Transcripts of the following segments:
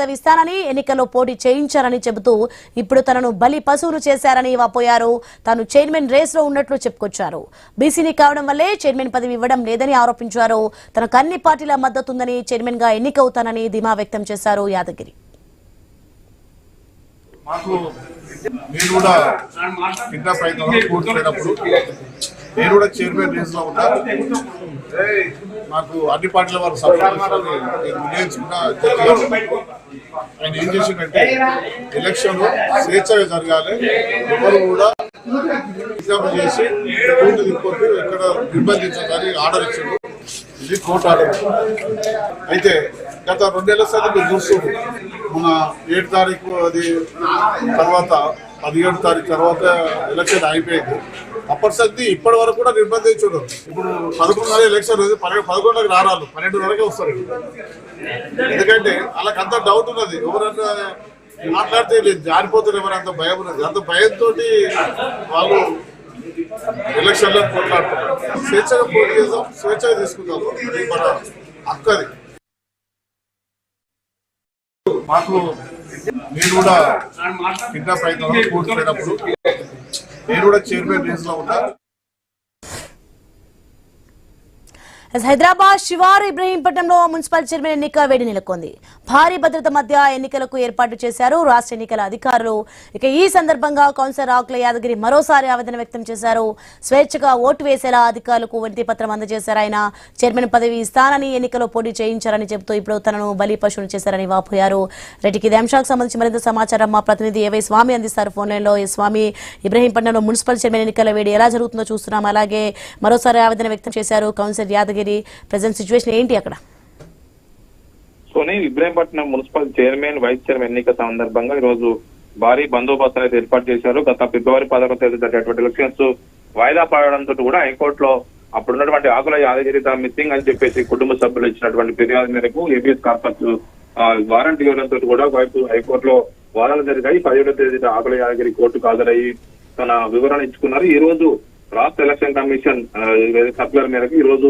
ఇస్తానని ఎన్నికల్లో పోటీ చేయించారని చెబుతూ ఇప్పుడు తనను బలి పశువును చేశారని వాపోయారు. తాను చైర్మన్ రేస్ లో ఉన్నట్లు చెప్పుకొచ్చారు. బీసీని కావడం వల్లే చైర్మన్ పదవి ఇవ్వడం లేదని ఆరోపించారు. తనకు అన్ని పార్టీల మద్దతుందని చైర్మన్ గా ఎన్నికవుతానని ధీమా వ్యక్తం చేశారు యాదగిరి. నేను కూడా చైర్మన్ రేస్ లో ఉన్నా. నాకు అన్ని పార్టీల వారు సపోర్ట్ వినియోగించుకున్నా. ఆయన ఏం చేసిందంటే ఎలక్షన్ స్వేచ్ఛగా జరగాలి, ఎవరు కూడా ఎగ్జాంపుల్ చేసి కోర్టు దిక్కొద్దు, ఎక్కడ నిర్బంధించాలని ఆర్డర్ ఇచ్చాడు. ఇది కోర్టు ఆర్డర్. అయితే గత 2 నెలల సార్లు మీరు చూస్తుంది, మన 7 తారీఖు అది తర్వాత 17 తారీఖు తర్వాత ఎలక్షన్ అయిపోయింది. అప్పటి సంది ఇప్పటి వరకు కూడా నిర్బంధించడం. ఇప్పుడు 11:30 ఎలక్షన్ 11కి రారాలు 12:30కే వస్తారు. ఎందుకంటే వాళ్ళకి అంత డౌట్ ఉన్నది, ఎవరన్నా మాట్లాడితే లేదు జారిపోతారు, ఎవరంత భయం ఉన్నది. అంత భయంతో వాళ్ళు ఎలక్షన్లో పోట్లాడుతున్నారు. స్వేచ్ఛగా పోటీ చేద్దాం, స్వేచ్ఛగా తీసుకుందాము, అది మన హక్కు. అది మాకు నేను కూడా కింద ప్రయత్నంలో పూర్తిపోయినప్పుడు నేను కూడా చైర్మన్ రేస్ లో ఉన్నా. హైదరాబాద్ శివారు ఇబ్రహీంపట్నంలో మున్సిపల్ చైర్మన్ ఎన్నిక వేడి నెలకొంది. భారీ భద్రత మధ్య ఎన్నికలకు ఏర్పాటు చేశారు రాష్ట్ర ఎన్నికల అధికారులు. ఇక ఈ సందర్భంగా కౌన్సిలర్ ఆకుల యాదగిరి మరోసారి ఆవేదన వ్యక్తం చేశారు. స్వేచ్ఛగా ఓటు వేసేలా అధికారులకు వినతి పత్రం అందజేశారు. ఆయన చైర్మన్ పదవి ఇస్తానని ఎన్నికలో పోటీ చేయించారని చెబుతూ ఇప్పుడు తనను బలి పశువును చేశారని వాపోయారు. రెడ్డికి ఇదే అంశానికి సంబంధించి మరింత సమాచారం మా ప్రతినిధి ఏవై స్వామి అందిస్తారు ఫోన్ లైన్ లో. స్వామి, ఇబ్రహీంపట్నంలో మున్సిపల్ చైర్మన్ ఎన్నికల వేడి ఎలా జరుగుతుందో చూస్తున్నాం. అలాగే మరోసారి ఆవేదన వ్యక్తం చేశారు కౌన్సిలర్ యాదగిరి. ప్రెజెంట్ సిచ్యువేషన్ ఏంటి అక్కడ? Soni, Ibrahimpatnam municipal chairman vice chairman ఎన్నిక సందర్భంగా ఈ రోజు భారీ బందోబస్తు అయితే ఏర్పాటు చేశారు. గత ఫిబ్రవరి 16వ తేదీ జరిగినటువంటి ఎలక్షన్స్ వాయిదా పడడంతో కూడా హైకోర్టులో అప్పుడున్నటువంటి ఆకుల యాదగిరి మిస్సింగ్ అని చెప్పేసి కుటుంబ సభ్యులు ఇచ్చినటువంటి ఫిర్యాదు మేరకు ఏబిఎస్ కార్పస్ వారెంట్ ఇవ్వడంతో కూడా వైపు హైకోర్టులో వాదనలు జరిగాయి. 17వ తేదీ ఆకుల యాదగిరి కోర్టుకు హాజరయ్యి తన వివరణ ఇచ్చుకున్నారు. ఈ రోజు రాష్ట్ర ఎలక్షన్ కమిషన్ సర్క్యులర్ మేరకు ఈ రోజు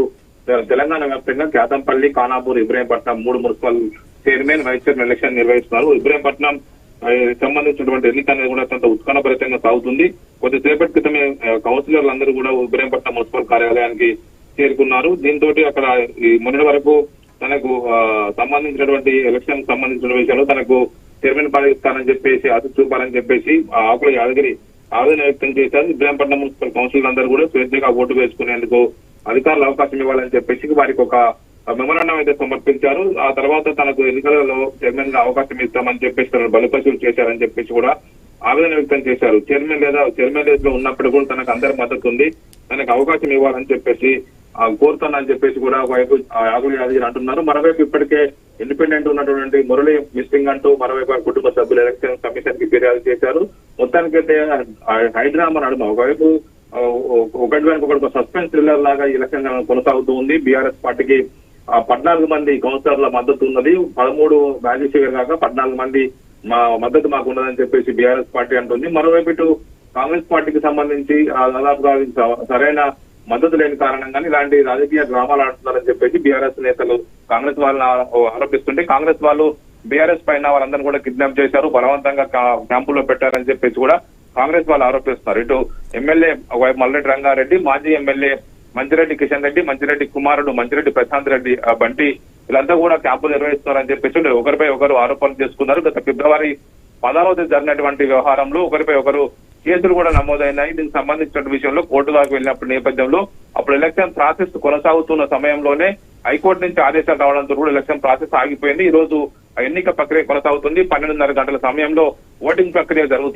తెలంగాణ వ్యాప్తంగా Kethampalli, Khanapur, Ibrahimpatnam 3 municipal chairman vice chairman election నిర్వహిస్తున్నారు. ఇబ్రహీంపట్నం సంబంధించినటువంటి ఎన్నిక అనేది కూడా కొంత ఉత్కంఠభరితంగా సాగుతుంది. కొద్దిసేపటి క్రితమే కౌన్సిలర్లు అందరూ కూడా ఇబ్రహీంపట్నం మున్సిపల్ కార్యాలయానికి చేరుకున్నారు. దీంతో అక్కడ ఈ మొన్నటి వరకు తనకు సంబంధించినటువంటి ఎలక్షన్ సంబంధించిన విషయంలో తనకు చైర్మన్ పదవి ఇస్తానని చెప్పేసి అతి చూపాలని చెప్పేసి ఆకుల యాదగిరి ఆవేదన వ్యక్తం చేశారు. ఇబ్రహీంపట్నం మున్సిపల్ కౌన్సిలర్ అందరూ కూడా స్వేచ్ఛగా ఓటు వేసుకునేందుకు అధికారులు అవకాశం ఇవ్వాలని చెప్పేసి వారికి ఒక మెమోరాండం అయితే సమర్పించారు. ఆ తర్వాత తనకు ఎన్నికలలో చైర్మన్ గా అవకాశం ఇస్తామని చెప్పేసి తనను బలిపశువులు చేశారని చెప్పేసి కూడా ఆవేదన వ్యక్తం చేశారు. చైర్మన్ రేస్ లో ఉన్నప్పుడు కూడా తనకు అందరి మద్దతు ఉంది, తనకు అవకాశం ఇవ్వాలని చెప్పేసి కోరుతానని చెప్పేసి కూడా వైపు ఆకుల యాదగిరి అంటున్నారు. మరోవైపు ఇప్పటికే ఇండిపెండెంట్ ఉన్నటువంటి మురళి మిస్సింగ్ అంటూ మరోవైపు కుటుంబ సభ్యులు ఎలక్షన్ కమిషన్ కి ఫిర్యాదు చేశారు. మొత్తానికైతే హైడ్రామా నడుమ ఒకవైపు ఒకటి వెనక ఒక సస్పెన్స్ థ్రిల్లర్ లాగా ఈ ఎలక్షన్ కొనసాగుతూ ఉంది. బీఆర్ఎస్ పార్టీకి 14 మంది కౌన్సిలర్ల మద్దతు ఉన్నది. 13 మ్యాజిక్ ఫిగర్ కాక 14 మంది మా మద్దతు మాకు ఉన్నదని చెప్పేసి బీఆర్ఎస్ పార్టీ అంటుంది. మరోవైపు ఇటు కాంగ్రెస్ పార్టీకి సంబంధించి దాదాపుగా సరైన మద్దతు లేని కారణంగానే ఇలాంటి రాజకీయ డ్రామాలు ఆడుతున్నారని చెప్పేసి బీఆర్ఎస్ నేతలు కాంగ్రెస్ వాళ్ళని ఆరోపిస్తుంటే, కాంగ్రెస్ వాళ్ళు బీఆర్ఎస్ పైన వాళ్ళందరూ కూడా కిడ్నాప్ చేశారు, బలవంతంగా క్యాంపుల్లో పెట్టారని చెప్పేసి కూడా కాంగ్రెస్ వాళ్ళు ఆరోపిస్తున్నారు. ఇటు ఎమ్మెల్యే ఒకవైపు మల్రెడ్డి రంగారెడ్డి, మాజీ ఎమ్మెల్యే మంచిరెడ్డి కిషన్ రెడ్డి, మంచిరెడ్డి కుమారుడు మంచిరెడ్డి ప్రశాంత్ రెడ్డి బంటి వీళ్ళంతా కూడా క్యాంపులు నిర్వహిస్తున్నారని చెప్పేసి ఒకరిపై ఒకరు ఆరోపణలు చేసుకున్నారు. గత ఫిబ్రవరి 16వ తేదీ జరిగినటువంటి వ్యవహారంలో ఒకరిపై ఒకరు కేసులు కూడా నమోదైనాయి. దీనికి సంబంధించిన విషయంలో కోర్టు దాకా వెళ్ళినప్పుడు నేపథ్యంలో అప్పుడు ఎలక్షన్ ప్రాసెస్ కొనసాగుతున్న సమయంలోనే హైకోర్టు నుంచి ఆదేశాలు రావడంతో కూడా ఎలక్షన్ ప్రాసెస్ ఆగిపోయింది. ఈ రోజు ఎన్నిక ప్రక్రియ కొనసాగుతుంది. 12:30 గంటల సమయంలో ఓటింగ్ ప్రక్రియ జరుగుతుంది.